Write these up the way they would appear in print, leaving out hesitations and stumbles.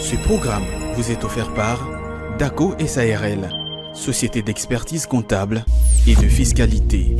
Ce programme vous est offert par DACO SARL, Société d'expertise comptable et de fiscalité.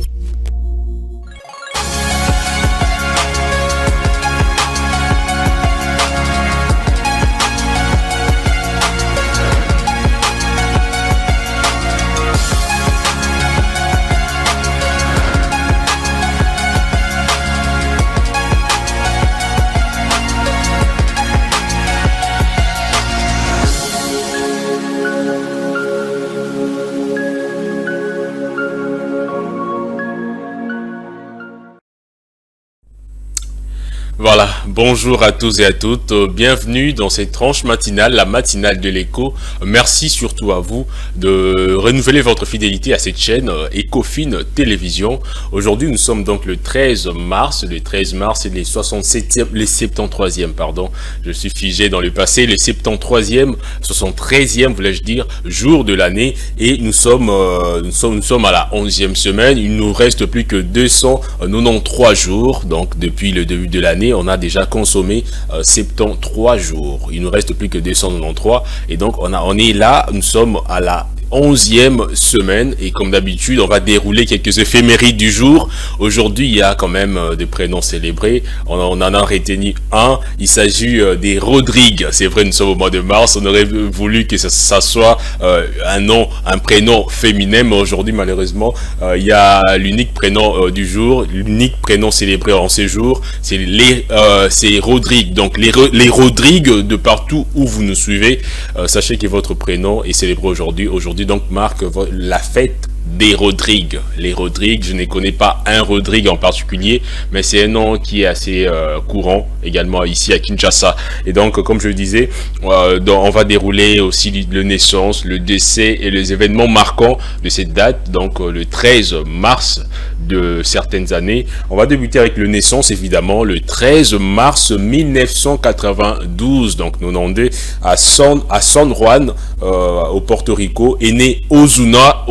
Voilà, bonjour à tous et à toutes, bienvenue dans cette tranche matinale, la matinale de l'écho. Merci surtout à vous de renouveler votre fidélité à cette chaîne Ecofin Télévision. Aujourd'hui nous sommes donc le 13 mars c'est les 73e, pardon, je suis figé dans le passé, les 73e, 73e voulais-je dire, jour de l'année, et nous sommes à la 11e semaine. Il nous reste plus que 293 jours, donc depuis le début de l'année, on a déjà consommé 73 jours. Il nous reste plus que 293 et donc on est là, nous sommes à la 11e semaine et comme d'habitude on va dérouler quelques éphémérides du jour. Aujourd'hui il y a quand même des prénoms célébrés, on en a retenu un, il s'agit des Rodrigue. C'est vrai, nous sommes au mois de mars, on aurait voulu que ça soit un prénom féminin, mais aujourd'hui malheureusement il y a l'unique prénom du jour, l'unique prénom célébré en ce jour, c'est Rodrigue. Donc les Rodrigue de partout où vous nous suivez, sachez que votre prénom est célébré aujourd'hui donc marque la fête des Rodrigue. Les Rodrigue, je ne connais pas un Rodrigue en particulier, mais c'est un nom qui est assez courant également ici à Kinshasa. Et donc, comme je le disais, on va dérouler aussi le naissance, le décès et les événements marquants de cette date, donc le 13 mars de certaines années. On va débuter avec le naissance, évidemment, le 13 mars 1992, donc 92, à San Juan, au Porto Rico, est né Ozuna,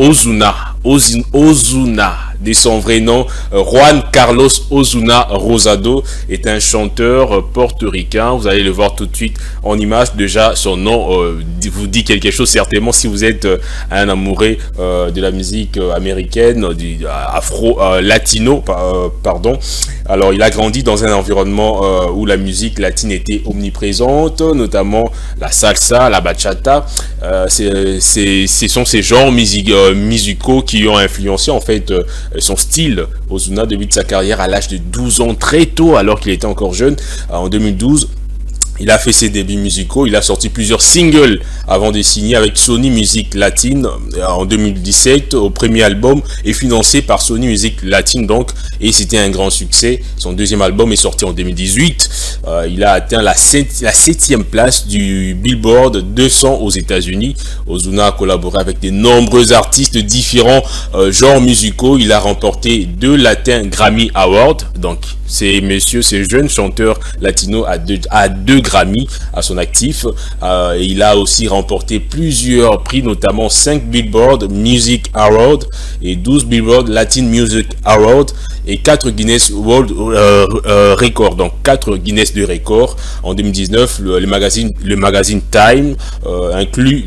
de son vrai nom, Juan Carlos Ozuna Rosado, est un chanteur portoricain. Vous allez le voir tout de suite en image. Déjà, son nom vous dit quelque chose certainement si vous êtes un amoureux de la musique américaine, du latino, pardon. Alors, il a grandi dans un environnement où la musique latine était omniprésente, notamment la salsa, la bachata. Ce sont ces genres musicaux qui ont influencé en fait son style. Ozuna débute sa carrière à l'âge de 12 ans, très tôt, alors qu'il était encore jeune. En 2012, il a fait ses débuts musicaux, il a sorti plusieurs singles avant de signer avec Sony Music Latine en 2017. Au premier album est financé par Sony Music Latine donc, et c'était un grand succès. Son deuxième album est sorti en 2018. Il a atteint la 7e place du Billboard 200 aux États-Unis. Ozuna a collaboré avec de nombreux artistes de différents genres musicaux. Il a remporté 2 Latin Grammy Awards. Donc, ces jeunes chanteurs latinos a deux Grammy à son actif. Il a aussi remporté plusieurs prix, notamment 5 Billboard Music Awards et 12 Billboard Latin Music Awards et 4 Guinness World Records, donc 4 Guinness de record. En 2019, le magazine Time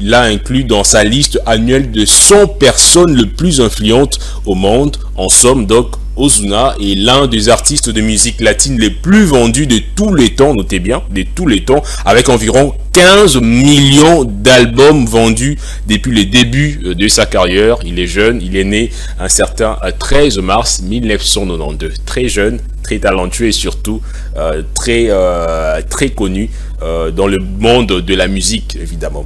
l'a inclus dans sa liste annuelle de 100 personnes les plus influentes au monde. En somme, donc, Ozuna est l'un des artistes de musique latine les plus vendus de tous les temps, notez bien, de tous les temps, avec environ 15 millions d'albums vendus depuis le début de sa carrière. Il est jeune, il est né un certain 13 mars 1992. Très jeune, très talentueux et surtout très connu dans le monde de la musique, évidemment.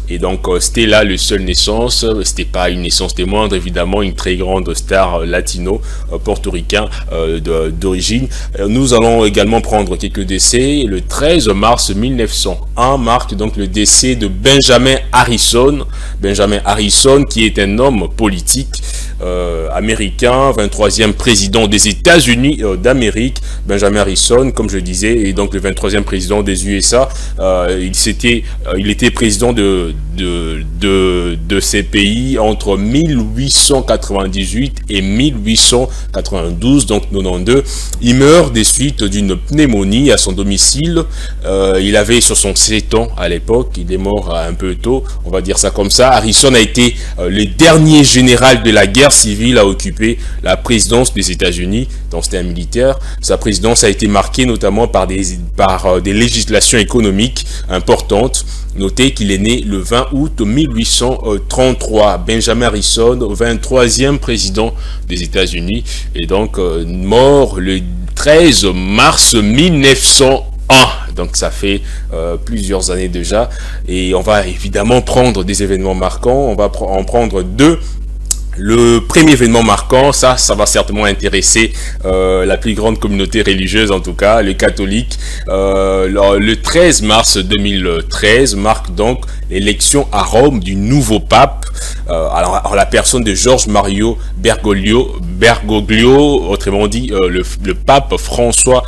Et donc c'était là le seul naissance, c'était pas une naissance des moindres, évidemment, une très grande star latino portoricain d'origine. Nous allons également prendre quelques décès. Le 13 mars 1901 marque donc le décès de Benjamin Harrison qui est un homme politique. américain, 23e président des États-Unis d'Amérique, Benjamin Harrison, comme je disais, et donc le 23e président des USA. Il était président de ces pays entre 1898 et 1892, donc 92. Il meurt des suites d'une pneumonie à son domicile. Il avait 67 ans à l'époque, il est mort un peu tôt, on va dire ça comme ça. Harrison a été le dernier général de la guerre civile à occuper la présidence des États-Unis, donc c'était un militaire. Sa présidence a été marquée notamment par des législations économiques importantes. Notez qu'il est né le 20 août 1833. Benjamin Harrison, 23e président des États-Unis, et donc mort le 13 mars 1901. Donc ça fait plusieurs années déjà, et on va évidemment prendre des événements marquants. On va en prendre deux. Le premier événement marquant, ça va certainement intéresser la plus grande communauté religieuse, en tout cas, les catholiques. Le 13 mars 2013 marque donc l'élection à Rome du nouveau pape. Alors la personne de George Mario Bergoglio, autrement dit le pape François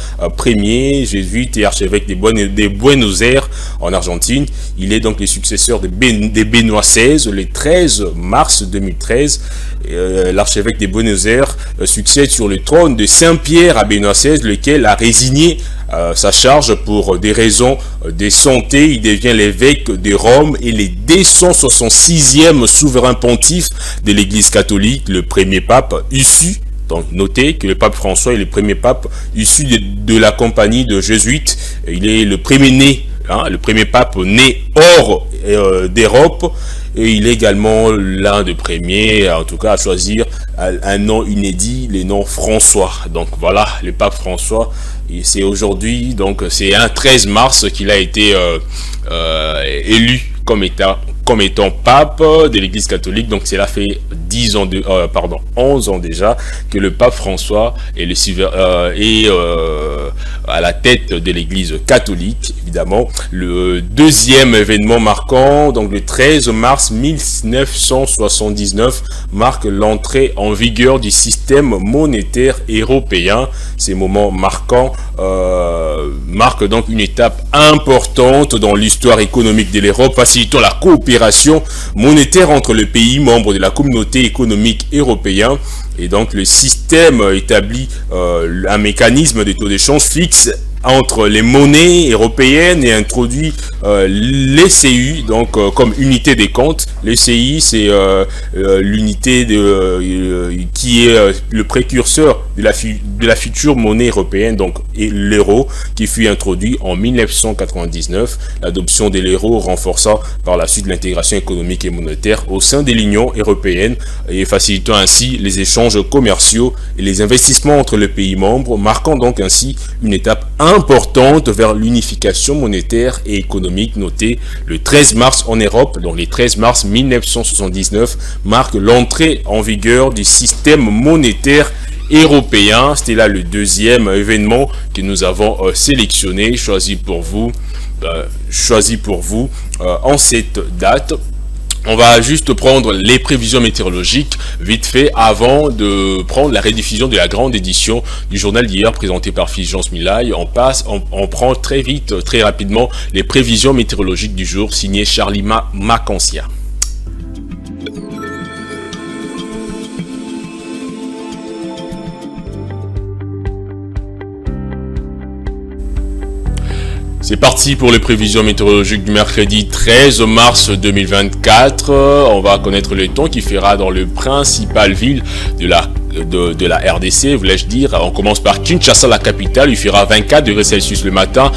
Ier, jésuite et archevêque des Buenos Aires en Argentine. Il est donc le successeur des Benoît XVI. Le 13 mars 2013, l'archevêque des Buenos Aires succède sur le trône de Saint-Pierre à Benoît XVI, lequel a résigné sa charge pour des raisons de santé. Il devient l'évêque de Rome et le 266e souverain pontife de l'Église catholique, le premier pape issu. Donc notez que le pape François est le premier pape issu de la compagnie de jésuites. Il est le premier né, le premier pape né hors d'Europe. Et il est également l'un des premiers, en tout cas, à choisir un nom inédit, le nom François. Donc voilà, le pape François, c'est aujourd'hui, donc c'est un 13 mars qu'il a été élu comme étant pape de l'Église catholique. Donc cela fait 11 ans déjà que le pape François est à la tête de l'Église catholique, évidemment. Le deuxième événement marquant, donc le 13 mars 1979, marque l'entrée en vigueur du système monétaire européen. Ces moments marquants marquent donc une étape importante dans l'histoire économique de l'Europe, facilitant la coopération monétaire entre les pays membres de la communauté économique européenne. Et donc le système établit un mécanisme de taux d'échange fixe entre les monnaies européennes et introduit l'ECU, donc comme unité des comptes. L'ECI, c'est l'unité qui est le précurseur de la future monnaie européenne, donc et l'euro, qui fut introduit en 1999. L'adoption de l'euro renforça par la suite l'intégration économique et monétaire au sein de l'Union européenne et facilitant ainsi les échanges commerciaux et les investissements entre les pays membres, marquant donc ainsi une étape importante vers l'unification monétaire et économique. Notée le 13 mars en Europe, donc le 13 mars 1979 marque l'entrée en vigueur du système monétaire européen. C'était là le deuxième événement que nous avons sélectionné, choisi pour vous en cette date. On va juste prendre les prévisions météorologiques vite fait avant de prendre la rediffusion de la grande édition du journal d'hier présenté par Fulgence Milaille. On prend très vite, très rapidement les prévisions météorologiques du jour signé Charlie Macancia. C'est parti pour les prévisions météorologiques du mercredi 13 mars 2024. On va connaître le temps qui fera dans le principal ville de la RDC, voulais-je dire. On commence par Kinshasa, la capitale. Il fera 24 degrés Celsius le matin,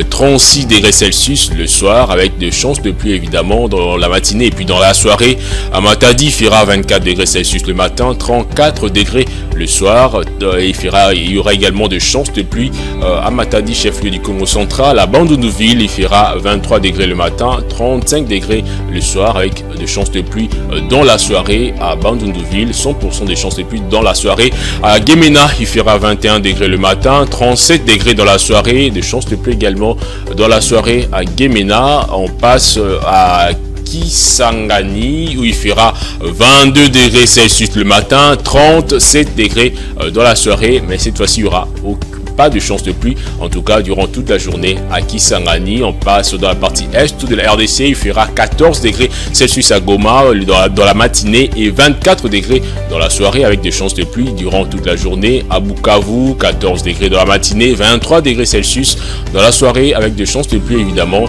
36 degrés Celsius le soir, avec des chances de pluie évidemment dans la matinée. Et puis dans la soirée, à Matadi, il fera 24 degrés Celsius le matin, 34 degrés le soir. Il y aura également des chances de pluie à Matadi, chef-lieu du Congo central. À Bandundu-Ville, il fera 23 degrés le matin, 35 degrés le soir, avec des chances de pluie dans la soirée. À Bandundu-Ville, 100% des chances de pluie dans la soirée. À Gemena, il fera 21 degrés le matin, 37 degrés dans la soirée, des chances de pluie également dans la soirée à Gemena. On passe à Kisangani, où il fera 22 degrés Celsius le matin, 37 degrés dans la soirée, mais cette fois-ci, il y aura pas de chance de pluie, en tout cas durant toute la journée à Kisangani. On passe dans la partie est de la RDC, il fera 14 degrés Celsius à Goma dans la matinée et 24 degrés dans la soirée avec des chances de pluie durant toute la journée. À Bukavu, 14 degrés dans la matinée, 23 degrés Celsius dans la soirée avec des chances de pluie évidemment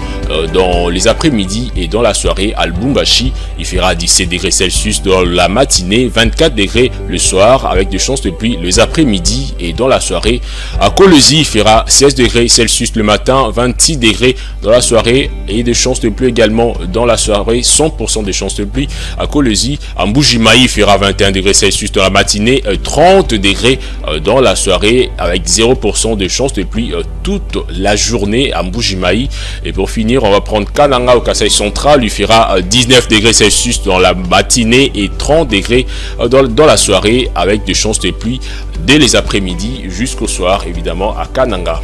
dans les après-midi et dans la soirée. À Lubumbashi, il fera 17 degrés Celsius dans la matinée, 24 degrés le soir avec des chances de pluie les après-midi et dans la soirée. À Kolwezi, il fera 16 degrés Celsius le matin, 26 degrés dans la soirée et des chances de pluie également dans la soirée, 100% des chances de pluie à Kolwezi. À Mbujimayi, il fera 21 degrés Celsius dans la matinée, 30 degrés dans la soirée avec 0% de chances de pluie toute la journée à Mbujimayi. Et pour finir, on va prendre Kananga au Kasai central, il fera 19 degrés Celsius dans la matinée et 30 degrés dans la soirée avec des chances de pluie dès les après-midi jusqu'au soir évidemment à Kananga.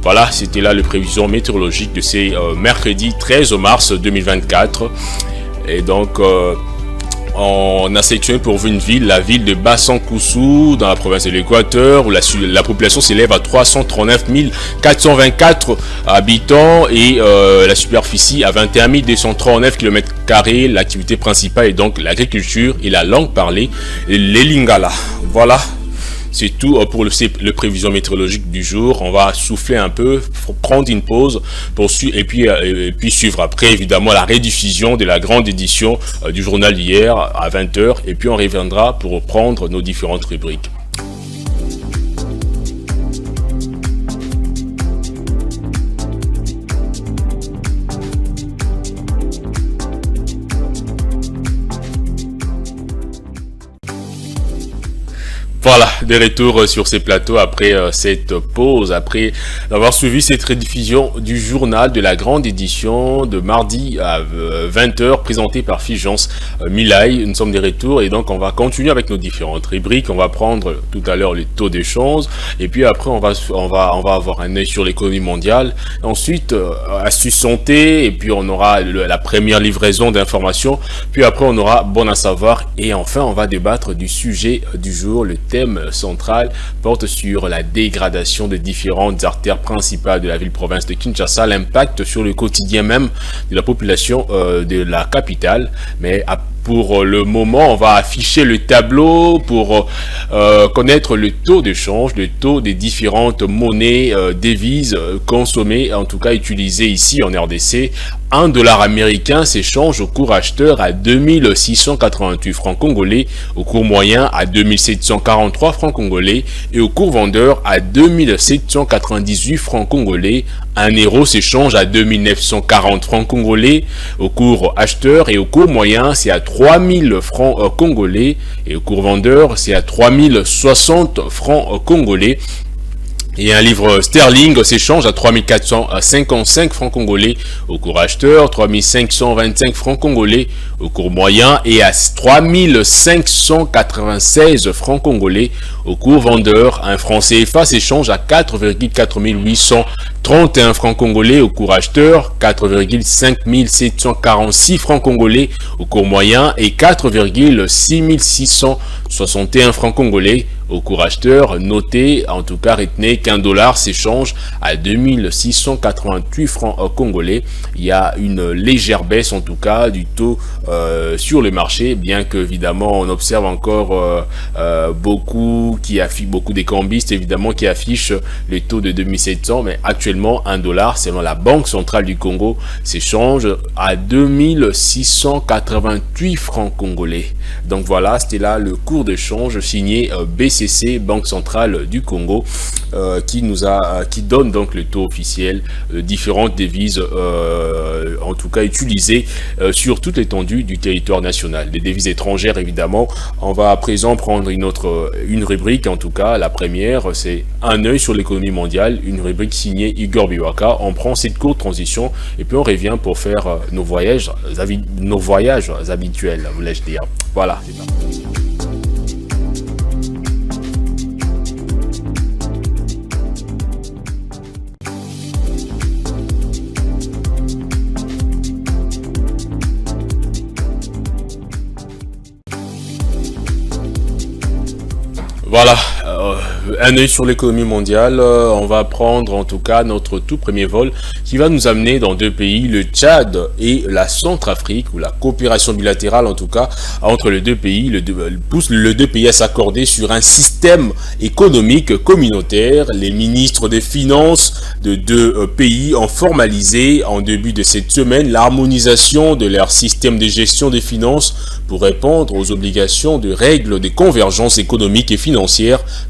Voilà, c'était là les prévisions météorologiques de ces mercredi 13 mars 2024. Et donc on a sélectionné pour vous une ville, la ville de Bassankoussou dans la province de l'Équateur, où la population s'élève à 339 424 habitants et la superficie à 21 239 km². L'activité principale est donc l'agriculture et la langue parlée, les Lingala. Voilà. C'est tout pour le prévision météorologique du jour. On va souffler un peu, prendre une pause et puis suivre après évidemment la rediffusion de la grande édition du journal d'hier à 20h. Et puis on reviendra pour reprendre nos différentes rubriques. Voilà, de retour sur ces plateaux après cette pause, après avoir suivi cette rediffusion du journal de la grande édition de mardi à 20h, présenté par Fulgence Milaï. Nous sommes de retour et donc on va continuer avec nos différentes rubriques. On va prendre tout à l'heure les taux d'échange et puis après on va avoir un œil sur l'économie mondiale. Ensuite, astuces santé et puis on aura la première livraison d'informations. Puis après on aura bon à savoir et enfin on va débattre du sujet du jour. Le thème central porte sur la dégradation des différentes artères principales de la ville-province de Kinshasa, l'impact sur le quotidien même de la population de la capitale. Mais pour le moment, on va afficher le tableau pour connaître le taux de change, le taux des différentes monnaies, devises consommées, en tout cas utilisées ici en RDC. $1 américain s'échange au cours acheteur à 2688 francs congolais, au cours moyen à 2743 francs congolais et au cours vendeur à 2798 francs congolais. 1 euro s'échange à 2940 francs congolais au cours acheteur et au cours moyen c'est à 3000 francs congolais et au cours vendeur c'est à 3060 francs congolais. Et un livre sterling s'échange à 3455 francs congolais au cours acheteur, 3525 francs congolais au cours moyen et à 3596 francs congolais au cours vendeur. Un franc CFA s'échange à 4,4831 francs congolais au cours acheteur, 4,5746 francs congolais au cours moyen et 4,6661 francs congolais au cours acheteur. Notez, en tout cas retenez qu'un dollar s'échange à 2688 francs congolais. Il y a une légère baisse en tout cas du taux sur le marché, bien que évidemment on observe encore beaucoup des cambistes évidemment qui affichent les taux de 2700, mais actuellement un dollar selon la Banque centrale du Congo s'échange à 2688 francs congolais. Donc voilà, c'était là le cours de change signé BCC, Banque centrale du Congo, qui donne donc le taux officiel de différentes devises, en tout cas utilisées sur toute l'étendue du territoire national. Des devises étrangères évidemment. On va à présent prendre une rubrique, en tout cas la première, c'est un œil sur l'économie mondiale, une rubrique signée Igor Biwaka. On prend cette courte transition et puis on revient pour faire nos voyages habituels, voulais-je dire. Voilà, c'est parti. Voilà, un œil sur l'économie mondiale. On va prendre en tout cas notre tout premier vol qui va nous amener dans deux pays, le Tchad et la Centrafrique, ou la coopération bilatérale en tout cas entre les deux pays, pousse les deux pays à s'accorder sur un système économique communautaire. Les ministres des Finances de deux pays ont formalisé en début de cette semaine l'harmonisation de leur système de gestion des finances pour répondre aux obligations de règles de convergence économique et financière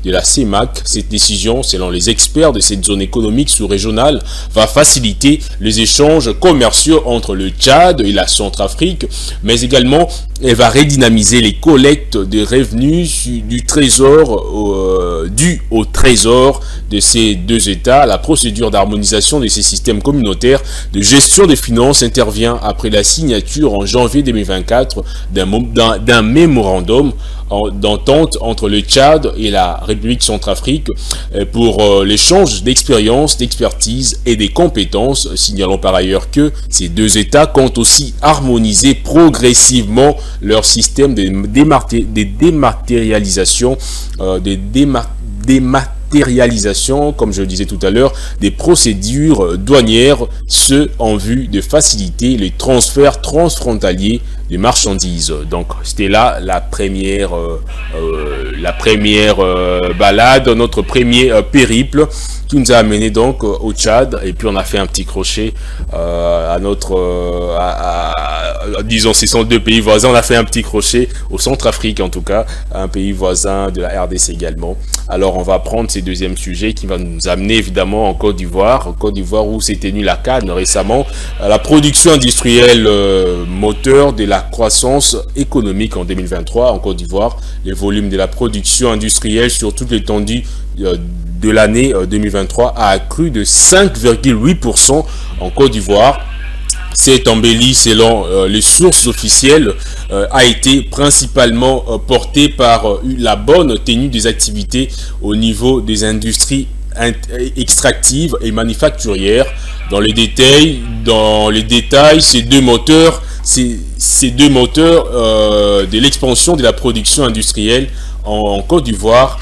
de la CEMAC. Cette décision, selon les experts de cette zone économique sous-régionale, va faciliter les échanges commerciaux entre le Tchad et la Centrafrique, mais également elle va redynamiser les collectes de revenus du trésor dû au trésor de ces deux États. La procédure d'harmonisation de ces systèmes communautaires de gestion des finances intervient après la signature en janvier 2024 d'un mémorandum d'entente entre le Tchad et la République centrafrique pour l'échange d'expériences, d'expertise et des compétences. Signalons par ailleurs que ces deux États comptent aussi harmoniser progressivement leur système de dématérialisation, comme je le disais tout à l'heure, des procédures douanières, ce en vue de faciliter les transferts transfrontaliers de marchandises. Donc c'était là la première balade, notre premier périple qui nous a amené donc au Tchad, et puis on a fait un petit crochet disons ce sont deux pays voisins, on a fait un petit crochet au Centrafrique en tout cas, un pays voisin de la RDC également. Alors on va prendre ce deuxième sujet qui va nous amener évidemment en Côte d'Ivoire où s'est tenue la CAN récemment. La production industrielle moteur de la croissance économique en 2023 en Côte d'Ivoire. Les volumes de la production industrielle sur toute l'étendue de l'année 2023 a accru de 5,8% en Côte d'Ivoire. Cette embellie, selon les sources officielles, a été principalement portée par la bonne tenue des activités au niveau des industries extractives et manufacturières. Dans les détails, ces deux moteurs de l'expansion de la production industrielle en Côte d'Ivoire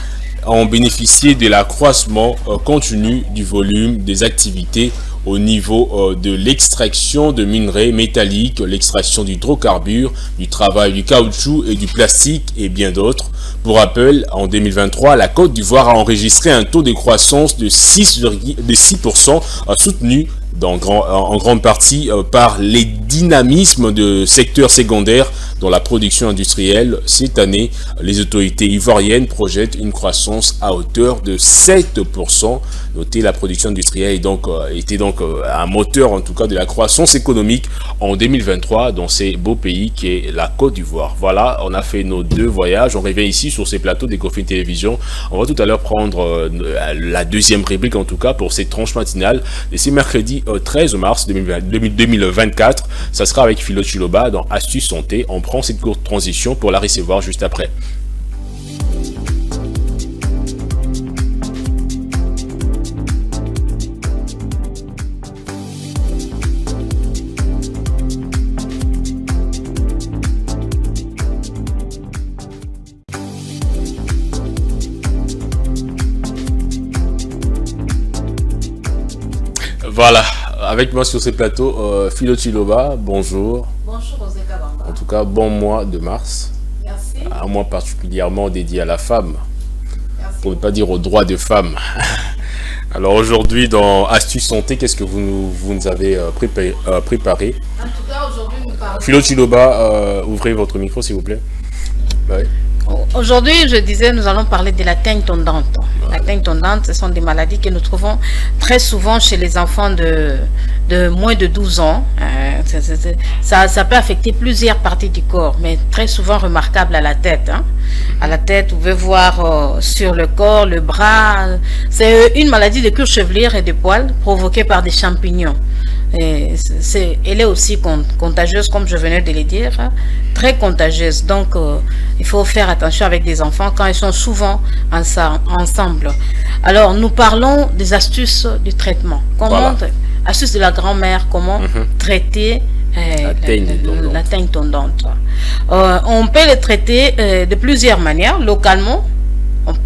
ont bénéficié de l'accroissement continu du volume des activités au niveau de l'extraction de minerais métalliques, l'extraction d'hydrocarbures, du travail du caoutchouc et du plastique et bien d'autres. Pour rappel, en 2023, la Côte d'Ivoire a enregistré un taux de croissance de 6%, soutenu en grande partie par les dynamismes de secteurs secondaires dans la production industrielle. Cette année, les autorités ivoiriennes projettent une croissance à hauteur de 7%. Notez, la production industrielle était donc un moteur en tout cas de la croissance économique en 2023 dans ces beaux pays qui est la Côte d'Ivoire. Voilà, on a fait nos deux voyages. On revient ici sur ces plateaux d'Ecofin Télévision. On va tout à l'heure prendre la deuxième rubrique en tout cas pour cette tranche matinale de ce mercredi 13 mars 2024. Ça sera avec Philo Chiloba dans Astuce Santé. On prend cette courte transition pour la recevoir juste après. Voilà, avec moi sur ce plateau, Philo Chiloba, bonjour. Bonjour José Kabamba. En tout cas, bon mois de mars. Merci. Un mois particulièrement dédié à la femme, Merci. pour ne pas dire aux droits des femmes. Alors aujourd'hui, dans Astuce Santé, qu'est-ce que vous nous avez préparé? En tout cas, aujourd'hui, nous parlons... Philo Chiloba, ouvrez votre micro s'il vous plaît. Ouais. Aujourd'hui, je disais, nous allons parler de la teigne tondante. La teigne tondante, ce sont des maladies que nous trouvons très souvent chez les enfants de moins de 12 ans. Ça peut affecter plusieurs parties du corps, mais très souvent remarquable à la tête. À la tête, vous pouvez voir sur le corps, le bras. C'est une maladie de cuir chevelière et de poils provoquée par des champignons. Elle est aussi contagieuse, comme je venais de le dire, très contagieuse. Donc, il faut faire attention avec des enfants quand ils sont souvent ensemble. Alors, nous parlons des astuces du traitement. Astuces de la grand-mère, comment traiter la teigne tondante. On peut le traiter de plusieurs manières. Localement,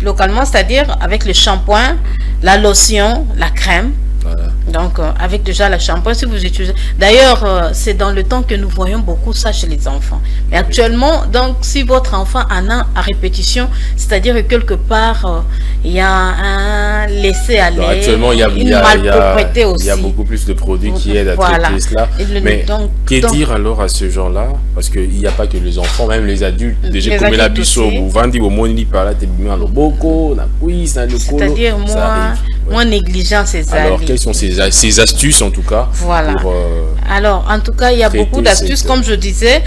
localement, c'est-à-dire avec le shampoing, la lotion, la crème. Voilà. Donc, avec déjà le shampoing, si vous utilisez... D'ailleurs, c'est dans le temps que nous voyons beaucoup ça chez les enfants. Mais actuellement, donc, si votre enfant en a à répétition, c'est-à-dire que quelque part, il y a un laisser-aller, actuellement, une malpropreté aussi. Il y a beaucoup plus de produits qui aident à traiter cela. Mais que dire alors à ce genre-là? Parce qu'il n'y a pas que les enfants, même les adultes. Déjà, comme la biso, vous vendez au monde, c'est-à-dire, moi, négligent ces alors, quelles sont ces astuces en tout cas? Voilà. Alors, en tout cas, il y a beaucoup d'astuces. Comme je disais,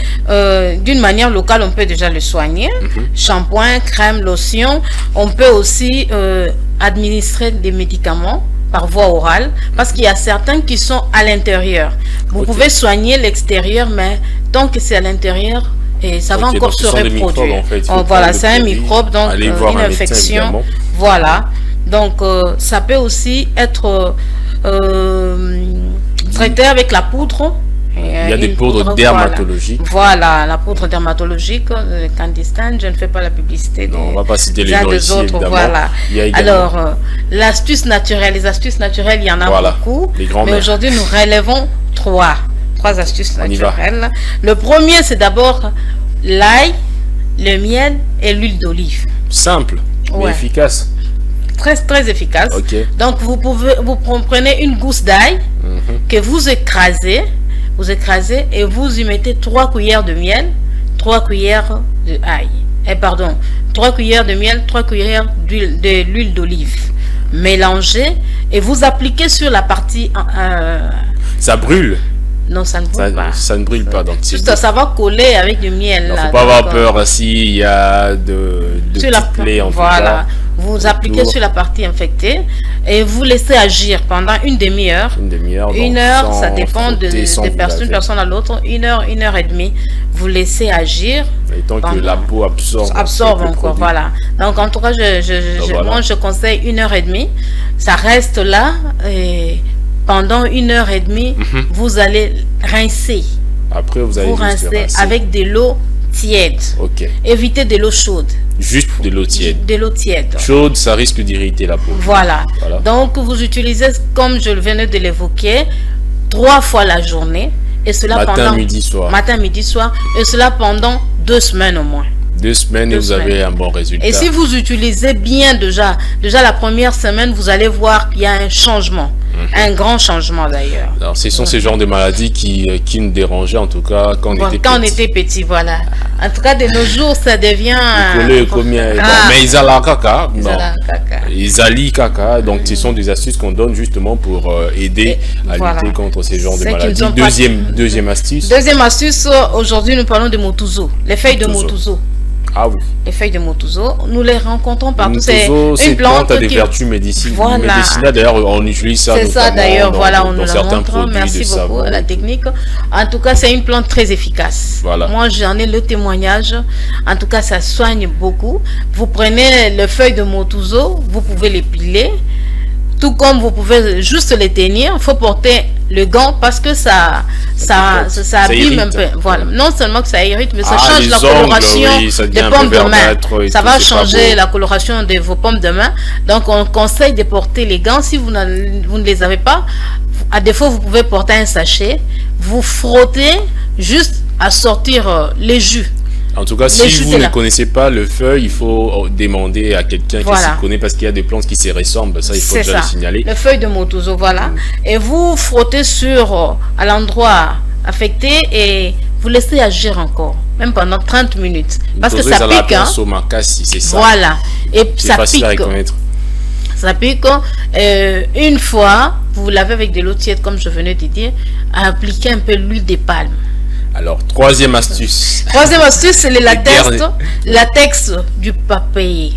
d'une manière locale, on peut déjà le soigner. Shampoing, crème, lotion. On peut aussi administrer des médicaments par voie orale, parce qu'il y a certains qui sont à l'intérieur. Vous pouvez soigner l'extérieur, mais tant que c'est à l'intérieur, et ça va encore se reproduire. En fait. Voilà, c'est un microbe, donc une infection. Voilà. Donc, ça peut aussi être traité avec la poudre. Il y a des poudres dermatologiques. Voilà, la poudre dermatologique, clandestine. Je ne fais pas la publicité. Non, on ne va pas citer les noms ici, évidemment. Voilà. Alors, l'astuce naturelle, les astuces naturelles, il y en a beaucoup. Mais aujourd'hui, nous relevons trois astuces naturelles. Le premier, c'est d'abord l'ail, le miel et l'huile d'olive. Simple, mais efficace. Très efficace. Donc, vous prenez une gousse d'ail que vous écrasez et vous y mettez 3 cuillères de miel, 3 cuillères de ail. 3 cuillères de miel, 3 cuillères de l'huile d'olive. Mélangez et vous appliquez sur la partie... ça brûle? Non, ça ne brûle pas. Ça ne brûle pas. Donc juste, ça va coller avec du miel. Il ne faut pas avoir peur s'il y a de petites plaies en voilà. Vous appliquez sur la partie infectée et vous laissez agir pendant une demi-heure. Une heure, ça dépend d'une personne à l'autre. Une heure et demie. Vous laissez agir. Et tant que la peau absorbe encore. Voilà. Donc, en tout cas, moi, je conseille 1 heure et demie. Ça reste là et pendant 1 heure et demie, vous allez rincer. Après, vous allez rincer avec de l'eau tiède. Évitez de l'eau chaude. Juste de l'eau tiède. De l'eau tiède. Chaude, ça risque d'irriter la peau. Voilà. Donc, vous utilisez, comme je venais de l'évoquer, 3 fois la journée. Et cela matin, midi, soir. Matin, midi, soir. Et cela pendant 2 semaines au moins. 2 semaines et vous avez un bon résultat. Et si vous utilisez bien déjà la première semaine, vous allez voir qu'il y a un changement. Un grand changement d'ailleurs. Alors, ce sont ces genres de maladies qui nous dérangeaient en tout cas quand on était petit. Voilà. En tout cas, de nos jours, ça devient... mais ils ont la caca. Ils allient caca. Donc, ce sont des astuces qu'on donne justement pour aider à lutter contre ces genres de maladies. Deuxième astuce. Deuxième astuce, aujourd'hui, nous parlons de motuzo. Les feuilles de motuzo. Ah oui. Les feuilles de motuzo, nous les rencontrons partout. C'est une plante à des vertus médicinales. D'ailleurs, on utilise ça. C'est ça d'ailleurs, voilà, on nous la montre. Merci beaucoup à la technique. En tout cas, c'est une plante très efficace. Voilà. Moi, j'en ai le témoignage. En tout cas, ça soigne beaucoup. Vous prenez les feuilles de motuzo, vous pouvez les piler. Tout comme vous pouvez juste les tenir, il faut porter le gant parce que ça abîme un peu. Voilà. Non seulement que ça irrite, mais ça change la coloration des pommes de main. Ça va changer la coloration de vos pommes de main. Donc, on conseille de porter les gants. Si vous ne les avez pas, à défaut, vous pouvez porter un sachet. Vous frottez juste à sortir les jus. En tout cas, si vous ne connaissez pas le feuille, il faut demander à quelqu'un qui s'y connaît parce qu'il y a des plantes qui s'y ressemblent. Ça, il faut déjà le signaler. Le feuille de motuzo, voilà. Et vous frottez à l'endroit affecté et vous laissez agir encore, même pendant 30 minutes. Parce que ça pique. C'est ça. Voilà. Et ça pique. Ça pique. Une fois, vous lavez avec de l'eau tiède, comme je venais de dire, appliquez un peu l'huile de palme. Alors, troisième astuce. Troisième astuce, c'est le latex du papier.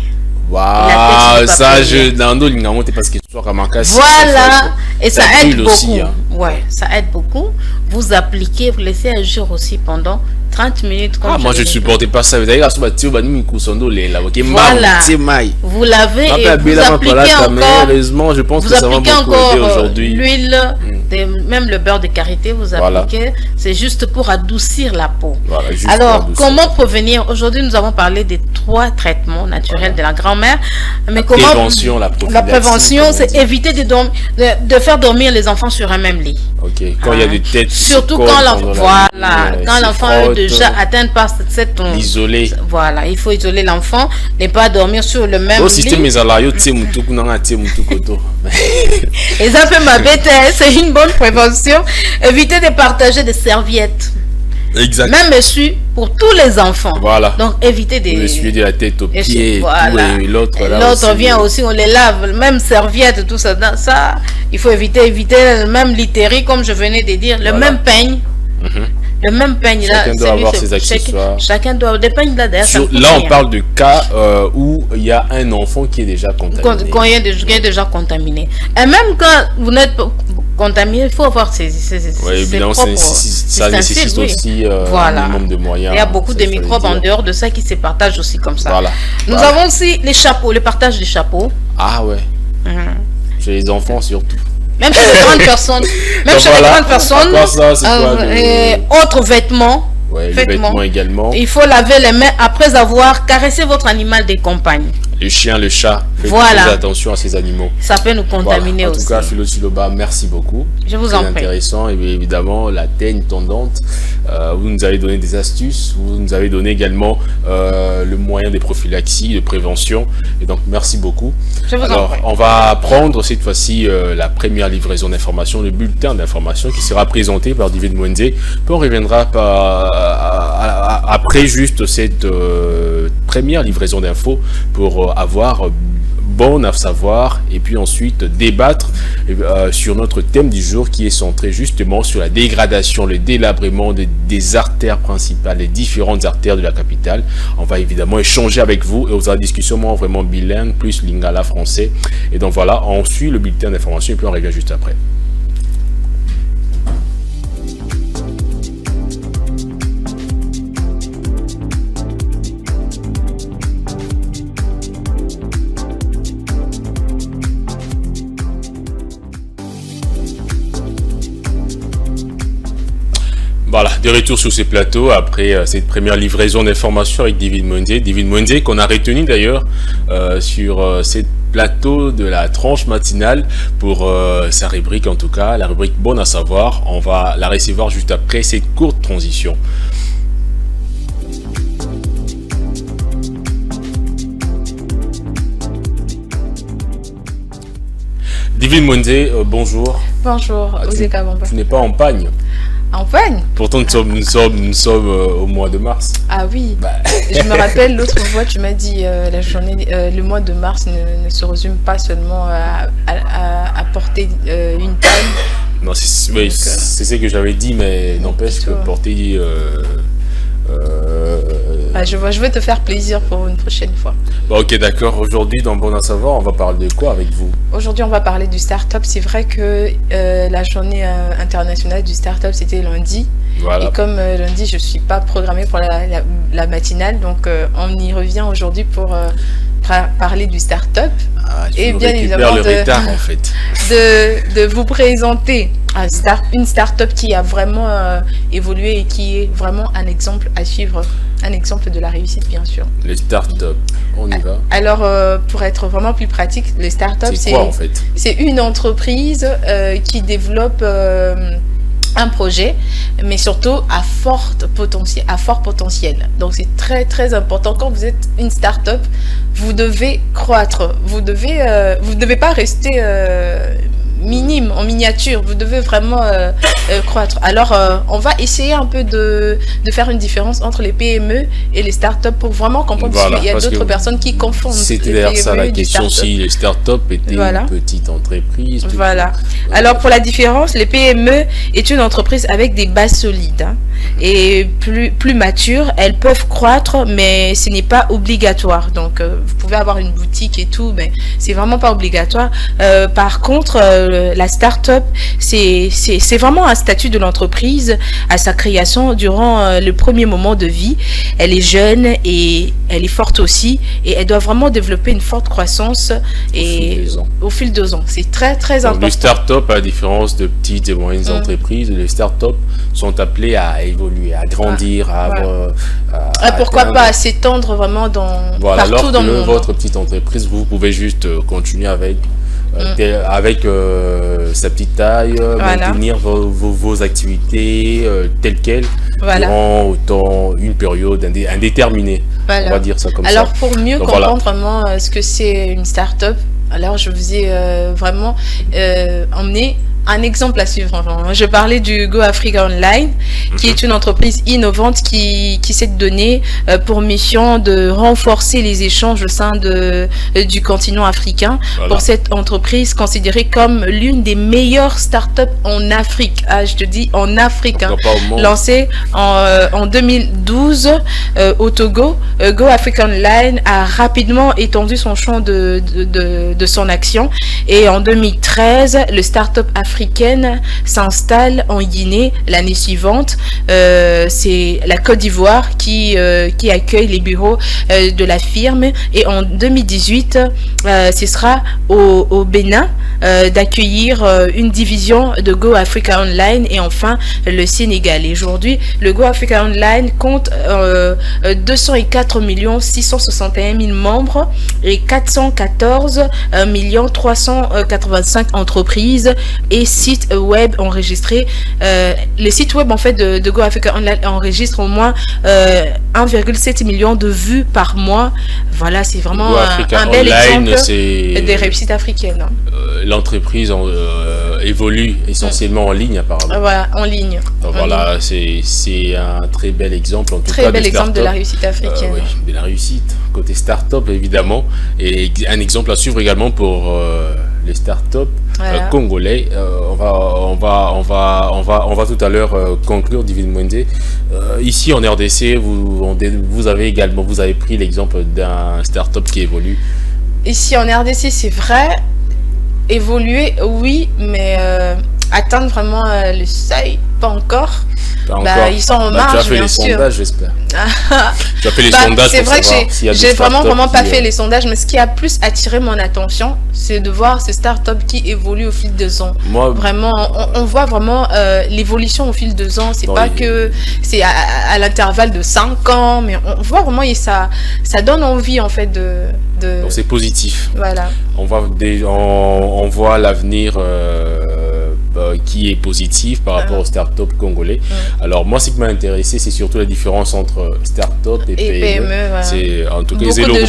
Waouh, ça, parce que voilà, et ça aide beaucoup. Aussi, hein. Ouais, ça aide beaucoup. Vous appliquez, vous laissez agir aussi pendant 30 minutes. Comme moi je ne supportais pas ça. Vous avez voilà. Vous lavez et vous appliquez encore. Heureusement, je pense que ça va beaucoup aider aujourd'hui. L'huile, même le beurre de karité, vous appliquez. C'est juste pour adoucir la peau. Voilà, alors, comment prévenir? Aujourd'hui, nous avons parlé des 3 traitements naturels de la grand-mère. Mais comment la prévention, c'est éviter de faire dormir les enfants sur un même lit. Ok. Quand il y a des têtes, surtout quand l'enfant est déjà atteint par cette isolé. Voilà, il faut isoler l'enfant, ne pas dormir sur le même lit. Et ça fait ma bête, c'est une bonne prévention. Éviter de partager des serviettes. Exact. Même essuie pour tous les enfants. Voilà. Donc évitez des essuyer de la tête aux pieds. Voilà. Et l'autre vient aussi, on les lave. Même serviette, tout ça. Ça, il faut éviter le même litérie, comme je venais de dire, le même peigne. Le même peigne là. Chacun doit avoir ses accessoires. Chacun doit avoir des peignes là derrière. Là, on parle de cas où il y a un enfant qui est déjà contaminé. Quand il est déjà contaminé. Et même quand vous n'êtes pas contaminé, il faut avoir ses évidemment, ça nécessite aussi un minimum de moyens. Il y a beaucoup de microbes en dehors de ça qui se partagent aussi comme ça. Voilà. Nous avons aussi les chapeaux, le partage des chapeaux. Ah ouais. Chez les enfants surtout. Même chez les grandes personnes. Même chez les grandes personnes. Autres vêtements. Ouais, les vêtements également. Il faut laver les mains après avoir caressé votre animal de compagnie. Le chien, le chat, faites très attention à ces animaux. Ça peut nous contaminer aussi. En tout cas, Philo Chiloba, merci beaucoup. Je vous en prie. C'est intéressant. Et évidemment, la teigne tendante, vous nous avez donné des astuces, vous nous avez donné également le moyen des prophylaxies, de prévention. Et donc, merci beaucoup. Je vous en prie. On va prendre cette fois-ci la première livraison d'informations, le bulletin d'information qui sera présenté par David Mwenze. Puis on reviendra après juste cette première livraison d'infos pour avoir bon à savoir et puis ensuite débattre sur notre thème du jour qui est centré justement sur la dégradation, le délabrement des artères principales, les différentes artères de la capitale. On va évidemment échanger avec vous et on aura une discussion vraiment bilingue plus lingala français. Et donc voilà, on suit le bulletin d'information et puis on revient juste après. Voilà, de retour sur ces plateaux après cette première livraison d'informations avec David Mwenze. David Mwenze qu'on a retenu d'ailleurs sur cette plateau de la tranche matinale pour sa rubrique en tout cas, la rubrique bonne à savoir. On va la recevoir juste après cette courte transition. David Mwenze, bonjour. Bonjour, Ozeka Bamba. Tu n'es pas en pagne? En pagne? Pourtant, nous sommes au mois de mars. Ah oui. Je me rappelle l'autre fois, tu m'as dit la journée, le mois de mars ne se résume pas seulement à porter une pagne. Non, c'est ce que j'avais dit, mais n'empêche que porter. Je vais te faire plaisir pour une prochaine fois. Ok, d'accord. Aujourd'hui, dans Bon à savoir, on va parler de quoi avec vous? Aujourd'hui, on va parler du start-up. C'est vrai que la journée internationale du start-up, c'était lundi. Voilà. Et comme lundi, je ne suis pas programmée pour la matinale, donc on y revient aujourd'hui pour parler du start-up. Et bien évidemment, retard, en fait. de vous présenter une start-up qui a vraiment évolué et qui est vraiment un exemple à suivre, un exemple de la réussite, bien sûr. Les start-up, on y va. Alors, pour être vraiment plus pratique, les start-up, c'est quoi en fait? C'est une entreprise qui développe un projet, mais surtout à fort potentiel. Donc c'est très très important. Quand vous êtes une start-up, vous devez croître. Vous devez pas rester minime, en miniature. Vous devez vraiment croître. Alors on va essayer un peu de faire une différence entre les PME et les start-up pour vraiment comprendre, parce qu'il y a d'autres personnes qui confondent. C'était d'ailleurs ça la question, si les start-up étaient une petite entreprise. Voilà. Alors pour la différence, les PME est une entreprise avec des bases solides. et plus matures, elles peuvent croître, mais ce n'est pas obligatoire. Donc, vous pouvez avoir une boutique et tout, mais c'est vraiment pas obligatoire. Par contre, la start-up, c'est vraiment un statut de l'entreprise à sa création durant le premier moment de vie. Elle est jeune et elle est forte aussi, et elle doit vraiment développer une forte croissance au fil des ans. C'est très, très important. Les start-up, à la différence de petites et moyennes entreprises, les start-up sont appelées à évoluer, à grandir, pourquoi pas à s'étendre vraiment partout dans le monde. Votre petite entreprise, vous pouvez juste continuer avec sa petite taille, maintenir vos activités telles quelles durant une période indéterminée. On va dire ça comme ça. Alors, pour mieux comprendre vraiment ce que c'est une start-up, alors je vous ai vraiment emmené un exemple à suivre. Je parlais du Go Africa Online, qui est une entreprise innovante qui s'est donnée pour mission de renforcer les échanges au sein du continent africain. Pour cette entreprise considérée comme l'une des meilleures startups en Afrique. Je te dis en Afrique. Lancée en 2012 au Togo, Go Africa Online a rapidement étendu son champ de son action. Et en 2013, le startup africaine s'installe en Guinée l'année suivante. C'est la Côte d'Ivoire qui accueille les bureaux de la firme, et en 2018 ce sera au Bénin d'accueillir une division de Go Africa Online, et enfin le Sénégal. Et aujourd'hui, le Go Africa Online compte 204 661 000 membres et 414 385 entreprises et sites web enregistrés. Les sites web en fait de Go Africa Online enregistrent au moins 1,7 million de vues par mois. Voilà, c'est vraiment un bel exemple des réussites africaines. L'entreprise évolue essentiellement en ligne apparemment. Voilà, en ligne. Donc, voilà, c'est un très bel exemple, en tout très cas, bel exemple de la réussite africaine. Oui, de la réussite côté start-up évidemment, et un exemple à suivre également pour les start-up congolais. On va tout à l'heure conclure, Divine Mwende. Ici en RDC, vous avez pris l'exemple d'un start-up qui évolue. Ici en RDC, c'est vrai, évoluer, oui, mais atteindre vraiment le seuil, pas encore. Ils sont en marge, tu as fait les sondages, j'espère. Tu as fait les sondages. C'est vrai que j'ai vraiment pas fait les sondages, mais ce qui a plus attiré mon attention, c'est de voir ces startups qui évoluent au fil des ans. Vraiment, on voit vraiment l'évolution au fil des ans. C'est pas que c'est à l'intervalle de 5 ans, mais on voit vraiment, et ça donne envie en fait de... Donc c'est positif. Voilà. On voit l'avenir qui est positif par rapport aux startups congolais. Alors moi, ce qui m'a intéressé, c'est surtout la différence entre startup et PME. C'est en tout cas les éloges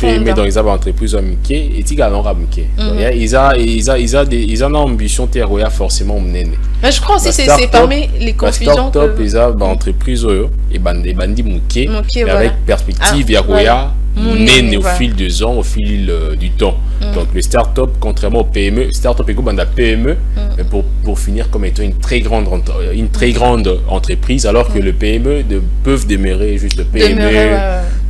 PME dans les entreprises américaines et également américaines. Ils ont ambition terroir forcément menée. Mais je crois aussi c'est parmi les confusions que ils ont entreprise et bandi muké avec perspective né au fil des ans, au fil du temps. Donc les startups, contrairement aux PME, startup et banda PME, mais pour finir comme étant une très grande entreprise, alors que le PME peuvent demeurer juste PME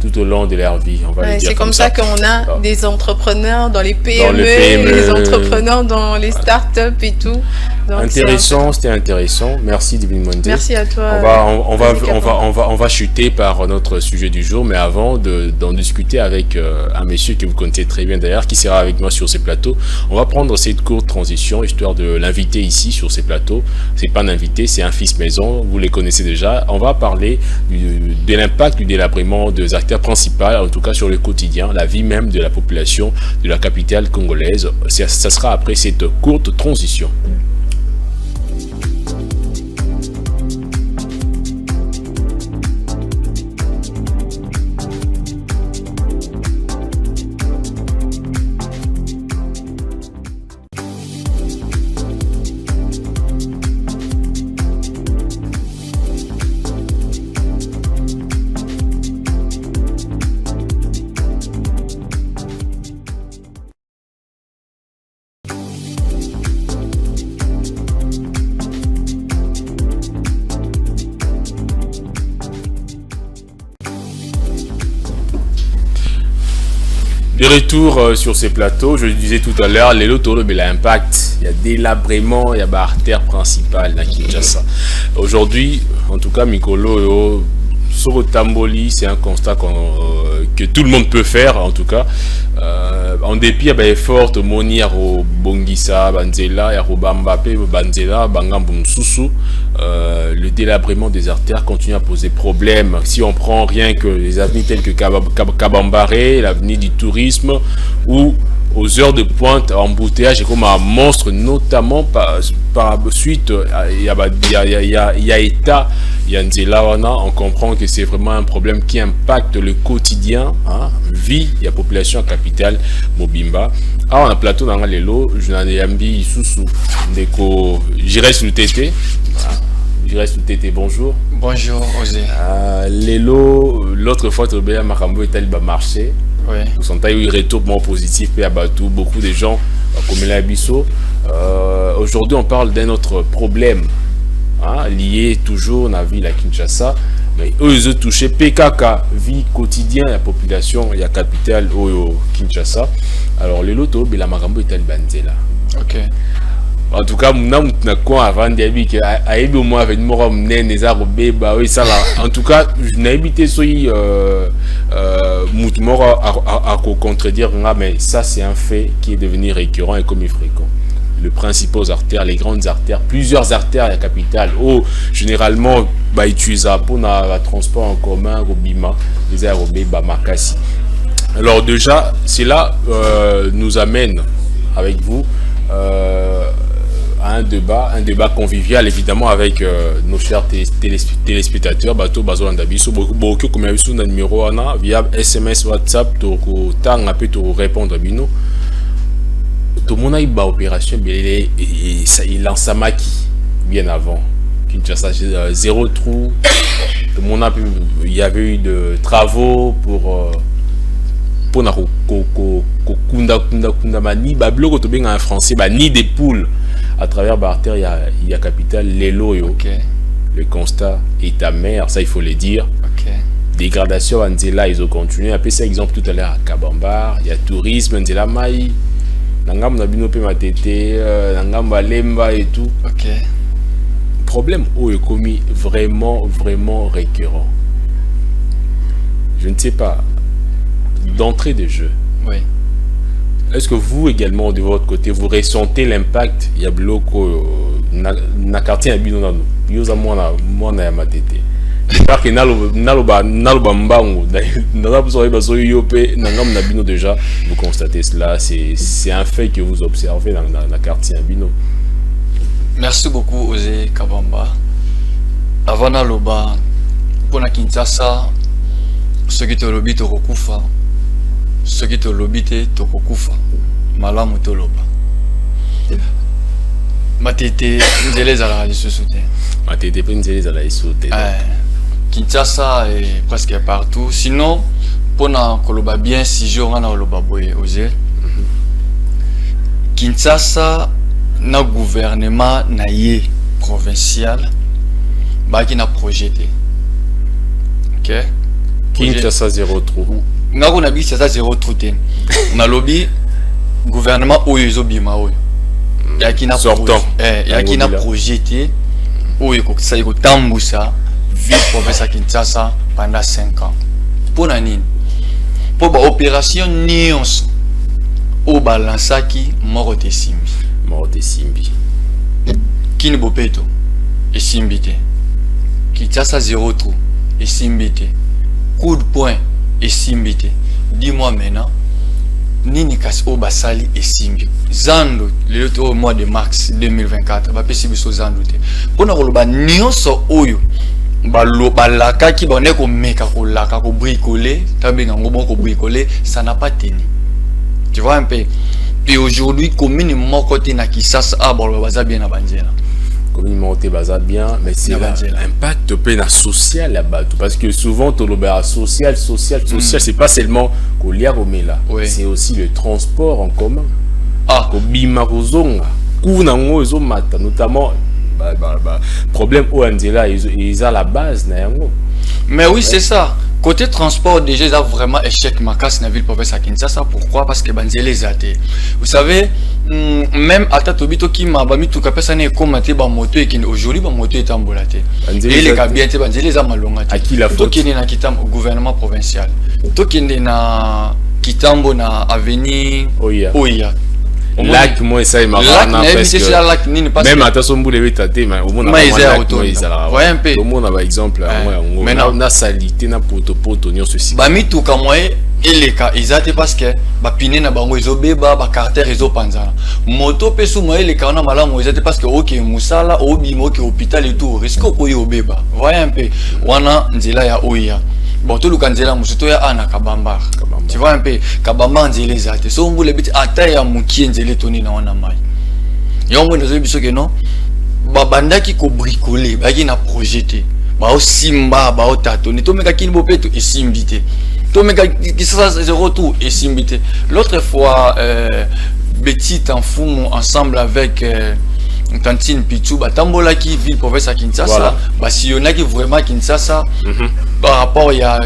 tout au long de leur vie. On va le dire c'est comme ça qu'on a des entrepreneurs dans les PME, les entrepreneurs dans les startups et tout. Donc c'était intéressant. Merci Divine Mwende. Merci à toi. On va chuter par notre sujet du jour, mais avant d'en discuter avec un monsieur que vous connaissez très bien d'ailleurs, qui sera avec moi sur ces plateaux, on va prendre cette courte transition histoire de l'inviter ici sur ces plateaux. C'est pas un invité, c'est un fils maison. Vous les connaissez déjà. On va parler de l'impact du délabrement des acteurs principaux, en tout cas sur le quotidien, la vie même de la population de la capitale congolaise. Ça sera après cette courte transition. De retour sur ces plateaux, je le disais tout à l'heure, les lotos, il y a impact, il y a délabrement, il y a l'artère principale à Kinshasa. Aujourd'hui, en tout cas, Mikolo, sur le Tamboli, c'est un constat que tout le monde peut faire, en tout cas. En dépit, il y a effort, Moni, Bongissa, Banzela, Mbappé, Banzela, Bangambumsusu. Le délabrement des artères continue à poser problème. Si on prend rien que les avenues telles que Kabambaré, l'avenue du tourisme, ou aux heures de pointe, embouteillage est comme un monstre, notamment par suite, il y a État, il y a Nzelawana, on comprend que c'est vraiment un problème qui impacte le quotidien, hein, vie, il y a population capitale, Mobimba. Alors, on a plateau dans les lots, je n'en ai ambi sous je reste le TT. Je reste le TT, bonjour. Bonjour, Osé. Les lots, l'autre fois, tu as Makambo et Taliba marché. Oui. Vous sentez un retour positif, beaucoup de gens comme l'Abisso. Aujourd'hui, on parle d'un autre problème, hein, lié toujours à la ville à Kinshasa. Mais eux, ils ont touché PKK, vie quotidienne, la population, il y a capitale au Kinshasa. Alors, les lotos, la Makambo est Banzela. Ok. En tout cas, en tout cas, je n'ai habité à contredire, mais ça c'est un fait qui est devenu récurrent et comme fréquent. Les principaux artères, les grandes artères, plusieurs artères à la capitale, généralement, utilisent pour le transport en commun, au Bima, les aérobés, Makassi. Alors déjà, cela nous amène avec vous à un débat convivial évidemment avec nos chers téléspectateurs. Bateau Bazolanda Biso, beaucoup comme il y a numéro via SMS, WhatsApp, pour répondre à Bino. Tout le monde a eu une opération, il lance Samaki bien avant. Kinshasa, zéro trou. Tout le monde il y avait eu de travaux pour ni bablo to bien en français ni des poules à travers l'artère il y a capitale les loyaux. Okay. Le constat est amer, ça il faut le dire. Okay. Dégradation à Nzela, ils ont continué. Après ça exemple tout à l'heure à Kabambar, il y a tourisme Nzela Mai, Nangam na bino pe matete, Nangam Lemba et tout. OK. Problème est commis vraiment récurrent. Je ne sais pas. D'entrée de jeu. Oui. Est-ce que vous également de votre côté vous ressentez l'impact il y a bloco na quartier à Binonano yoza mwana ya matete j'espère que naloba mbango na besoin bazo yope nangam na bino déjà vous constatez cela, c'est un fait que vous observez dans la quartier à Bino. Merci beaucoup Osé Kabamba. Avant naloba pour na Kinshasa ce qui te lobby te recouffa. Ce qui te lobite tokokufa malamu toloba matete nzele za la sosute matete pe nzele za la sosute Kinshasa est presque partout sinon pona koloba bien si jour na koloba boye Osé Kinshasa na gouvernement na ye provincial ba ki na projeté. OK Kinshasa zéro trou. Ngako na bisi ça zéro trou. Na lobby gouvernement oyo ezobima oyo. Ya kina sortant. Ya kina projeté oyo ko ça ko tambusa vie province Kinshasa pendant 5 ans. Pour nani? Pour ba opération nyonso o balansaki morote simbi. Morote simbi. Kini bopeto et simbi te. Kinshasa zéro trou et simbi te. Coup de poing et simbité. Dis-moi maintenant, nini kas obasali et simbi. Zando le au mois de mars 2024 ba pesi biso zando te. Pona koloba nyonso oyo ba laka ki ba ne ko meka ko laka ko bricoler, tabe nga ngobon ko bricoler, ça n'a pas tenu. Tu vois un peu. Et aujourd'hui commune moko te na Kisasa abolo baza bien na banzela. Communauté basa bien, mais c'est l'impact pénal social là-bas. Parce que souvent, tout le social, c'est pas seulement là, oui. C'est aussi le transport en commun. Notamment, problème au Angela, ils ont la base. Mais oui, c'est ça. Côté transport, déjà, il a vraiment échec Makas dans la ville province à Kinshasa. Pourquoi? Parce que Banzele les athées. Vous savez, même à Tatobito qui m'a mis tout cas, ça n'est comme ma moto et qui aujourd'hui, ma moto est embolatée. Et les gars, bien, Banzele les a malongate. À qui la faute? Tout qui est au gouvernement provincial. Tout qui est na Kitambo na avenue Oya. Lac, moi, ça, il m'a même à Tassombo, les vétatés, mais au moins, on a un peu. Au moins, on a exemple, on a salité, on a poto, on a ceci. Bami tout comme moi, et les cas, ils ont parce que, piné na bango, ils ont béba, carter, ils ont panzana. Moto, pesu, moi, les cas, on a malade, ils ont parce que, ok, moussala, obimo, ok, hôpital et tout, risque, ok, au béba. Voyez un peu, on a, nzela ya oya. Bon, tout le candidat, musuto ya ana kabambar. Tu vois un peu, kabambar nzele zate. So on voulait biti ataya muki nzele toni na wana mai. Yo mo nazo biso ke non. Ba banda ki ko bricoler, ba ki na projeter. Ba o simba, ba o tatoni. To meka kini bopeto et simbité. To meka qui ça zéro tout et simbité. L'autre fois Betty en fou ensemble avec Tantine Pichou, Tambola qui vit province à Kinshasa, si on a qui vraiment Kinshasa, par rapport à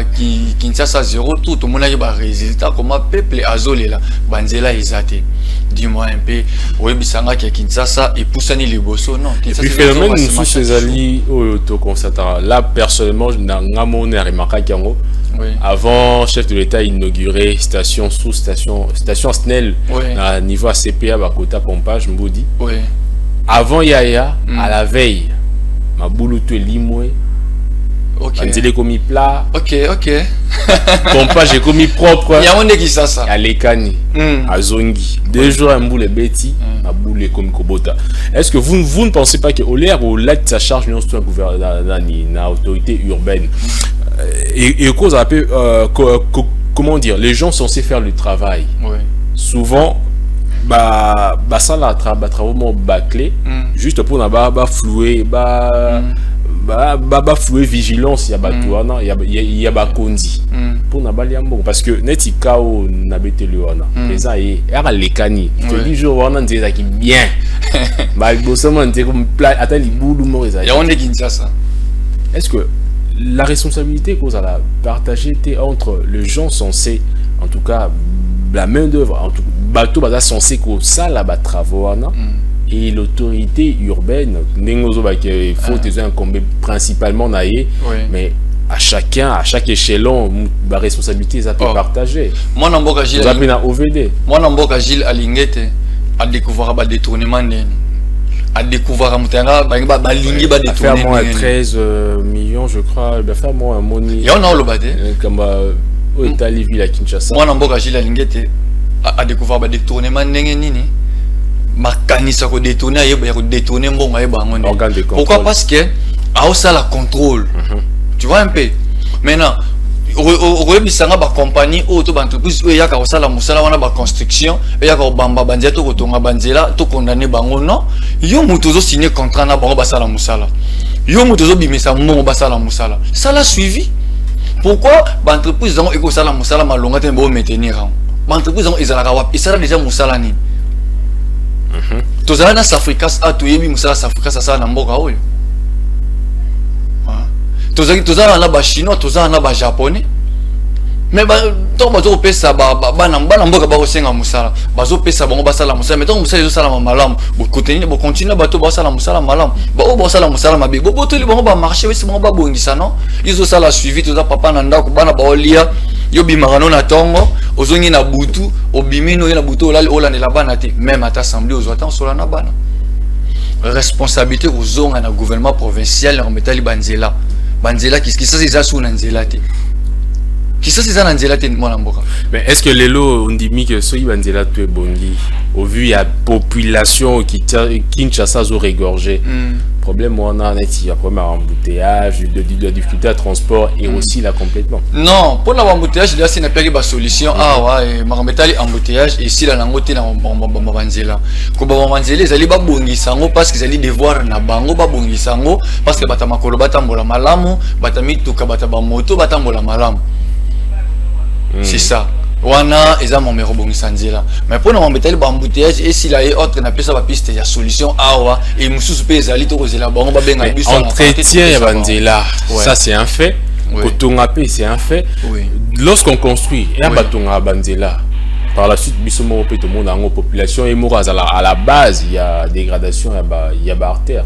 Kinshasa zéro tout, le monde a des résultats, comment peuple azolé là, Banzela Isate. Dis-moi un peu, oui, Bissanga qui est Kinshasa et Poussani les Bosso, non. Et puis, phénomène, nous sommes ces alliés au constatant. Là, personnellement, je n'ai pas remarqué qu'en avant, chef de l'État inauguré station sous station Snell, à niveau ACPA, à Kota Pompage, Mboudi. Avant Yaya, à la veille, ma boulot est limoué. Ok. J'ai commis plat. Ok. Pompage j'ai commis propre. Il y a un qui ça. À Lekani, à Zongi. 2 jours à Mboule Betty, à Boule comme Kobota. Est-ce que vous ne pensez pas qu'au l'air ou là sa charge non c'est un gouvernement, une autorité urbaine et cause un peu comment dire, les gens sont censés faire le travail. Souvent. Ça là travaux bâclés juste pour n'a flouer flouer vigilance il y a kondi pour n'a liambo parce que neti kao na beteli wana les aïe era lekani te dis jour wana ndeza qui bien bosama ndé comme plat attends li boulou mo eza ya on est Kinshasa. Est-ce que la responsabilité qu'on a la partagée entre les gens censés en tout cas la main d'œuvre en tout bateau basa censé que ça là bas travaux et l'autorité urbaine nengozo ba que faut incomber principalement naïe mais à chaque échelon la responsabilité ça peut partager. Moi n'amboka Gilles à OVD. Moi n'amboka Gilles à Lingete à découvrir ba détournement à découvrir mutanga ba lingi ba détourner. Faire moins 13 millions je crois ba faire moins moni. Et on a le badé comme Italie ville à Kinshasa. Moi n'amboka Gilles à Lingete à découvrir ba détournement ndenge nini makanisa ko détourner ya ko détourner mbonga bango. Pourquoi? Parce que a ça la contrôle. Tu vois un peu. Maintenant bisanga ba compagnie auto ba entreprise ya ka sala musala wana ba construction ya ka bamba bandia to kotonga banzela to condamner bango non yo mutu zo signer contrat na bango ba sala musala yo mutu zo bimisa mbongo ba sala musala ça l'a suivi. Pourquoi ba entreprise zango eko sala musala malonga te bo maintenir ba entreprise zango ezala wapi ça déjà musala ni tozala na Safricas a toyebi musala Safricas ça na mboka oyo tozala na ba chinois tozala na ba japonais mais donc bazo pesa bana mboka ba kosenga musala bazo pesa bango basala musala mais donc musala zo sala malamu bo continuer bo continuer bato ba sala musala malamu ba o ba sala musala mabe bo toli bango ba marché wesi bango ba bongisa non izo sala suivi toza papa na ndako bana ba olia yo bimaka na tongo ozongi na butu obimino na butu olanda la bana te même à assemblée aux autant sola na bana responsabilité ozonga na gouvernement provincial en metali banzela qui ça c'est ça sous nzela te qui ça c'est ça nzela te moi mboka. Mais est-ce que les lots on dit que soyi banzela tu es bongi au vu il y a population qui Kinshasa zo régorgé problème on a net il y a problème embouteillage de difficulté à transport et aussi là complètement non pour l'embouteillage là c'est n'a pas une solution ouais mametali embouteillage et si la nangote na banzela ko banzela ezali ba bongisa ngo parce qu'ils allaient devoir na bango ba bongisa ngo parce que bata makolo batambola malamu bata mituka bata ba moto batambola malamu. C'est ça. Wana eza mon mero bongisa nzela mais pour na mbetali ba embouteillage et si la et autre na pesa ba piste ya solution awa et mususu pe ezali to kozela bango ba benga biso entretien ya banzela ça c'est un fait Kotongape, c'est un fait. Lorsqu'on construit, et un bâton à Banzela, par la suite, Bissomo tout le monde a une population et à la base, il y a dégradation, il y a artère.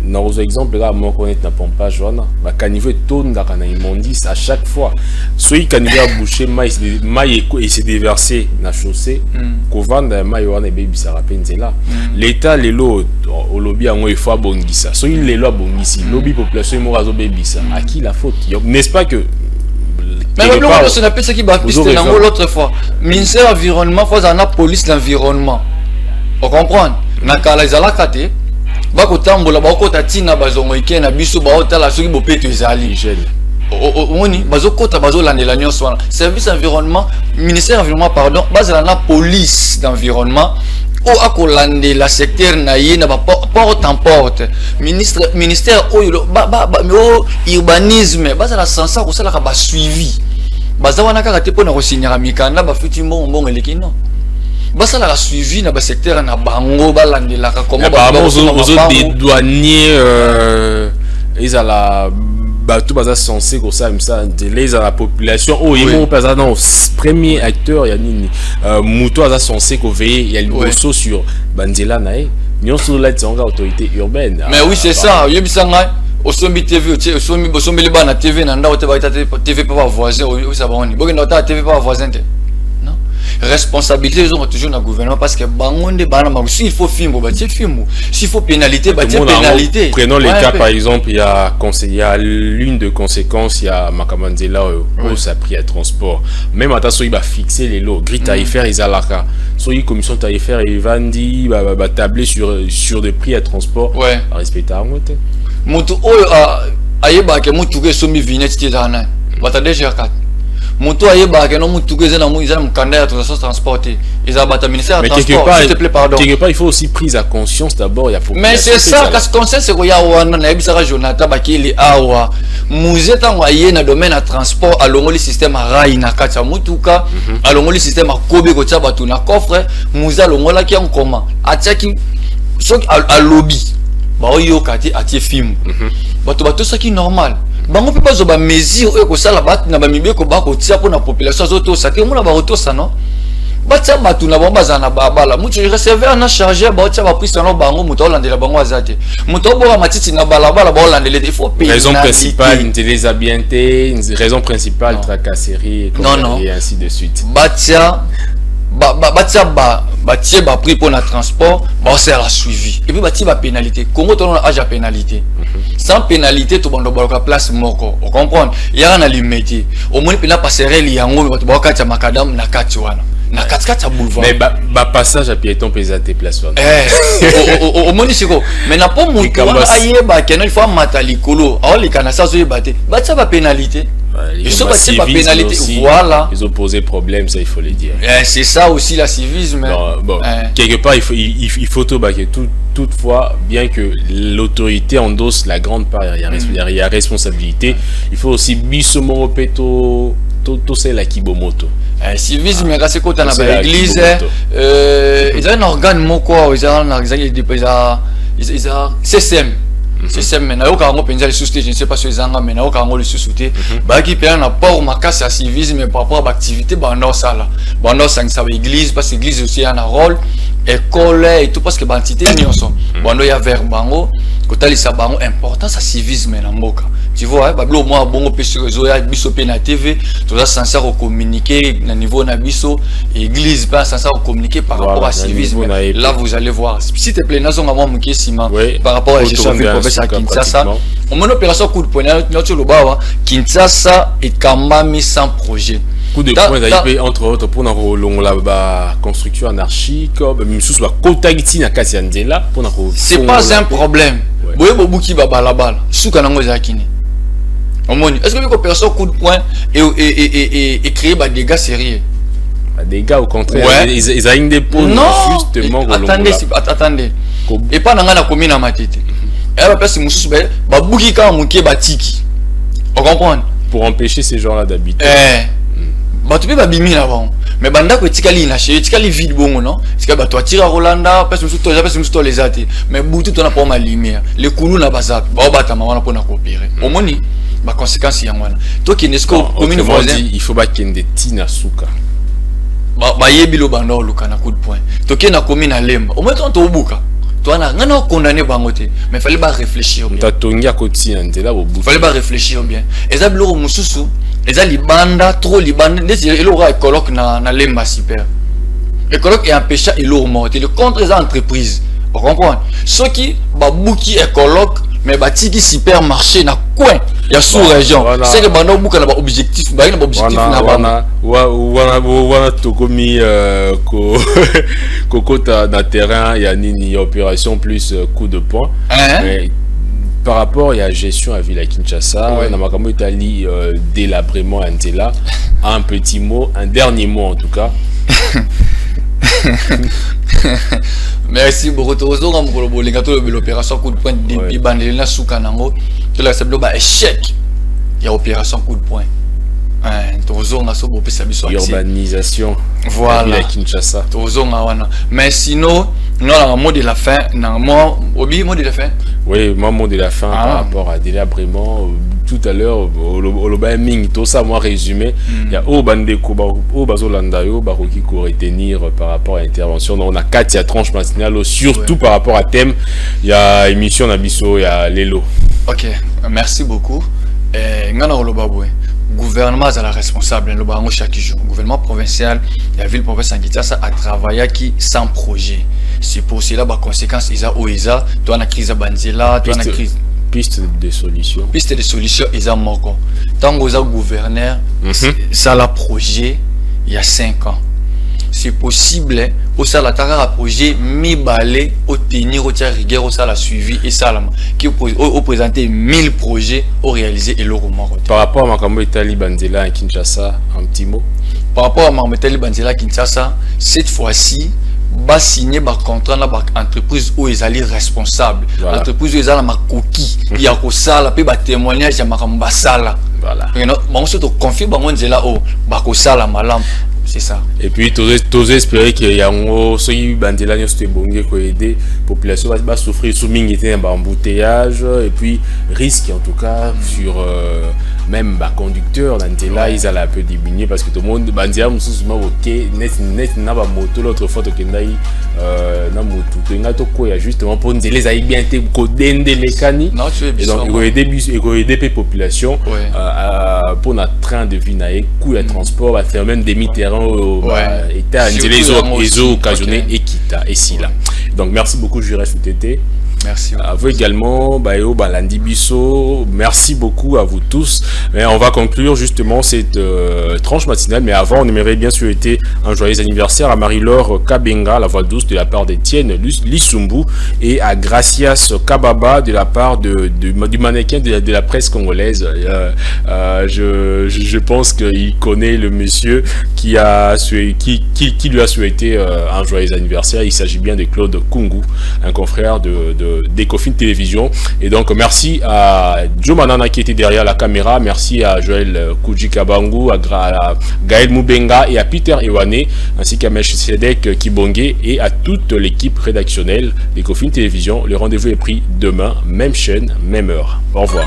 Dans les exemples, là, moi, connaître n'a pas Joanna, bah, caniveau tourne dans la immondice à chaque fois. Soit il caniveau a bouché, maille et s'est déversé dans la chaussée, qu'on vende maille ou un baby ça rappelle là. L'État, les lots, au lobby, il faut abonner ça. Soit il les lots abonner ici, lobby population, il morazo baby ça. À qui la faute? N'est-ce pas que mais on appelle ça qui va pister l'autre fois. Ministère de l'environnement, il faut la police de l'environnement. Vous comprenez? Dans les alakate, bakotambola bakota tina bazongo ikena biso baotala soki bopeto ezali hygiène. Oni bazokota bazolandela nyonso wana. Service environnement, ministère de l'environnement pardon, bazala na police d'environnement. O akolandela secteur na ye na porte en porte ministère oyo urbanisme bazala sansa ko sala ka suivi bazawana kaka te pona ko signera mikanda ba futi mbongo eleki non basala la suivi na ba secteur na bango balandela ka comment ba des douaniers ils à la tout basa censé comme ça les à la population oh ils vont pas dans premier acteur il y a nini muto a censé qu'on veille il y a le bosso sur Banzela nae nion sur la autorité urbaine mais oui c'est ça yebisanga osombi TV osombi le bana TV na nda ote ba TV pas voisin oui ça va on boke na TV pas voisin te responsabilité ils ont toujours dans le gouvernement parce que s'il faut film s'il faut pénalité pénalité. Prenons les cas par exemple il y a l'une de conséquences il y a Makamanzela où ça a pris à transport même à il va fixer les lots gris tarifaire ils alaka soit une commission tarifaire et vandi va tabler sur des prix à transport à respecter à monter moto ayeba ke moto ke somi vinette tizana bata déjà 4 moto ayeba ke no moto ke zana muiza mukanda ya transporter ils abattent ministère de transport s'il te plaît pardon quelque part il faut aussi prise à conscience d'abord il y a mais c'est ça parce que conscience c'est qu'il y a wana na ebisaka Jonathan bakili awa muzeta moyen na domaine à transport alongoli système rail na kacha mutuka alongoli système akobe ko tsa batu na coffre muza longola ki en comment atiaki so à lobby ba oyo kati atie film bato ça qui normal bango pe bazo ba mesure ko sala bat na ba mibeko ba ko tia pour na population zoto ça ke mona ba roto ça non batia batu na bomba za na babala mutu receveur na charger ba tia ba prise na bango mutu olandela bango azate mutu oboka matiti na balabala ba olandela il faut payer raison principale une télésabienté une raison principale tracasserie et ainsi de suite batia batie ba prix pour le transport ba sert à suivi et puis batie ba pénalité Congo ton âge à pénalité sans pénalité to bando ba place moko on comprend il y a na limité au moins pena passerelle yango ba ba katia makadam na kati wana na kati boulevard mais ba passage à piéton pesate place wana au moins c'est quoi mais na pas mutu ayeba que il faut matalikolo a oli kana ça zo yebate batie ba pénalité. Ils sont passés par pénalité aussi, voilà. Ils ont posé problème, ça il faut le dire. C'est ça aussi la civisme. Bon, quelque part il faut tout baquer. Toutefois, bien que l'autorité endosse la grande part, il y a responsabilité. Il faut aussi bisomo peto c'est la kibomoto. Civisme, c'est quoi dans l'église. Ils ont un organe moko, ils ont CCM. C'est maintenant au Congo penza les sociétés je ne sais pas si les anga maintenant au Congo les sociétés bah qui perd un port marquage à civisme par rapport à l'activité bandor ça là bandor ça va église parce que l'église aussi a un rôle école et tout parce que l'entité nyonso bandor ya vers bango kotali sa bango importance à civisme na mboka tu vois bablo moi bongo pe sur réseau ya biso pe na TV tout ça censé communiquer na niveau na biso église pas censé communiquer par rapport à civisme là vous allez voir s'il te plaît nazonga moi mukesima par rapport à gestion de à Kinshasa on mène opération coup de poing notre lobawa Kinshasa et Kambami sans projet coup de poing d'ailleurs entre autres pour la construction anarchique même sous la Kotagiti na Kasianzela pour c'est pas un problème boye bobuki babalabala suka nango zakini est-ce que l'opération coup de poing et créer des dégâts sérieux des gars au contraire ils ont une dépôt justement attendez et pas dans la commune à Matete et la place mususu ba buki ka muke batiki on comprend pour empêcher ces gens là d'habiter ba tu peux ba bimi là bon mais banda ko tikali na chez tikali vide bongo non c'est que ba toi tira Rolanda parce mususu to les até mais butu to na pas ma lumière les koulou na bazak ba bata mama na pona coopérer au moni ba conséquences y wana to ki nesko commune autrement voisin dit, il faut pas qu'il y ait des tina suka ba yebi lo bando luka na coup de poing to ki na commune à Lemba au moins to obuka to na ngana condamné bango te mais fallait pas réfléchir bien tatongia kotina ndela bobu fallait pas réfléchir bien eza biloko mususu eza libanda trop libanda ndesi eloko colloque na Lemba super le colloque est empêché et lourd monter le contre les entreprises vous comprenez ceux qui babuki et colloque mais batiki supermarché na coin ya sous région c'est que bando buka na ba objectif ba na objectif na wana tokomi kokota na terrain ya nini opération plus coup de poing mais par rapport à la gestion à Ville à Kinshasa, na makambo Italie délabrement Antela, un petit mot, un dernier mot en tout cas. Merci beaucoup. L'opération coup de poing de Bandelina Soukanango, de la échec. Il y a opération coup de poing. Urbanisation. Voilà. Kinshasa. Mais sinon, nous avons un mot de la fin. Mot de la fin. Oui, moi, mot de la fin par rapport à délabrement. Tout à l'heure, au Ming, tout ça, moi, résumé. Il y a Obandeko, Bazolandayo, Baroki, qui retenir par rapport à l'intervention. On a 4 tranches matinales, surtout par rapport à thème. Il y a émission Nabiso, il y a Lelo. Ok, merci beaucoup. Gouvernement est la responsable chaque jour. Gouvernement provincial, la ville provinciale a travaillé qui sans projet. C'est pour cela que conséquences ISA, toi la crise Banzela, toi la crise. Piste de solution. Piste de solution ISA Moko. Tant que vous êtes gouverneur, ça la projet il y a 5 ans. C'est possible au salaire projet mi balé au tenir au tiers rigueur au salaire suivi et salam qui au présenter 1000 projets au réalisé et l'euro mort. Par rapport à Makambo Italie Banzela à Kinshasa, un petit mot. Par rapport à Makambo Italie Banzela à Kinshasa, cette fois-ci va signer un contrat avec l'entreprise où ils allaient responsables. L'entreprise où ils allaient ma coquille, il y a que ça la paix témoignage à Makambo Sala. Voilà. On se confie Banzela au Bakosala malam. C'est ça. Et puis, tous espérer qu'il y a un qui bandela qui aider la population va souffrir sous un embouteillage et puis risque en tout cas sur même conducteur l'antela ils allaient un peu diminuer parce que tout le monde bandela ok net n'a pas moto l'autre fois que na moto tu n'as pas quoi justement pour les aïe bien te codende les cani et donc il faut aider les populations pour notre train de vie naïe coût de transport va faire même demi-terrain état les eaux occasionnées et quitta et si là donc merci beaucoup Juré Soutété. Merci à vous également, Bayo Balandi Bisso. Merci beaucoup à vous tous. Mais on va conclure justement cette tranche matinale. Mais avant, on aimerait bien souhaiter un joyeux anniversaire à Marie-Laure Kabenga, la voix douce, de la part d'Étienne Lissumbu, et à Gracias Kababa de la part du mannequin de la presse congolaise. Je pense qu'il connaît le monsieur qui lui a souhaité un joyeux anniversaire. Il s'agit bien de Claude Kungu, un confrère d'Ecofin Télévision. Et donc merci à Joe Manana qui était derrière la caméra, merci à Joël Kujikabangu, à Gaël Moubenga et à Peter Ewane, ainsi qu'à Melchizedek Kibonge et à toute l'équipe rédactionnelle d'Ecofin Télévision. Le rendez-vous est pris demain, même chaîne, même heure. Au revoir.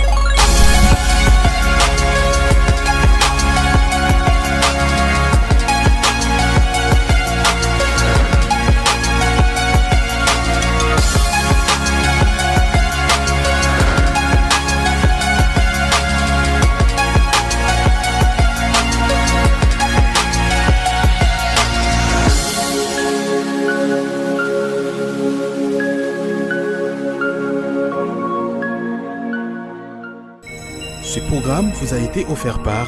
Ce programme vous a été offert par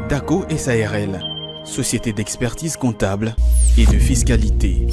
DACO SARL, société d'expertise comptable et de fiscalité.